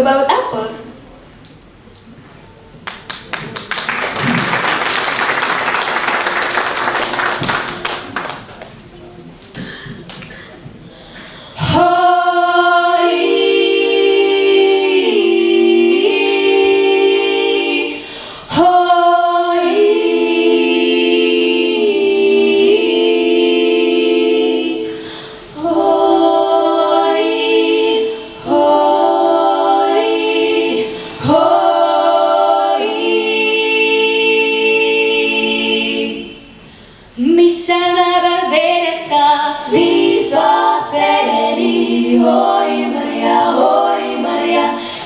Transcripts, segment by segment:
about apples. Missä lävel vedettaas viisvaas vedeli, hoi Maria,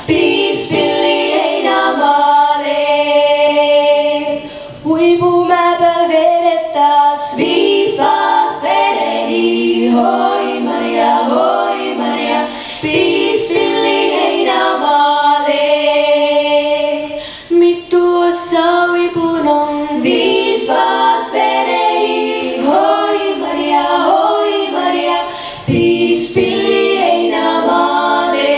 piispilli heinämaalle. Huipumäpäl vedettaas viisvaas vedeli, hoi Maria, piispilli heinämaalle. Mittuossa huipunon viisvaas vedeli, hoi Maria, piispilli heinämaalle.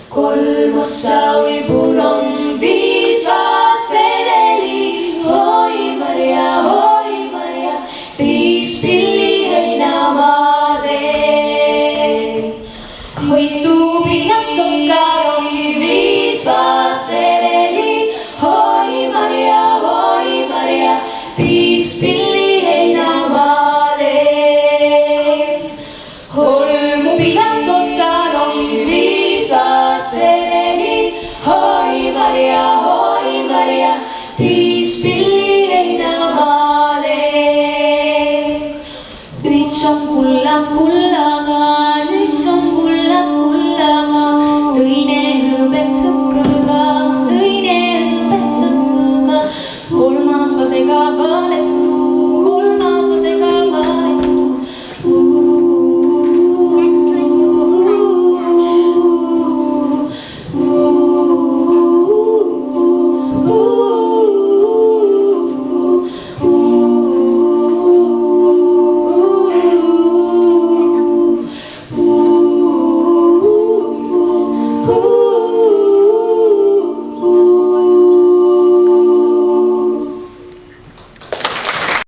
Kolmossa huipunon viisvaas vedeli, hoi Maria, piispilli heinämaalle. Hoituu pinat tossa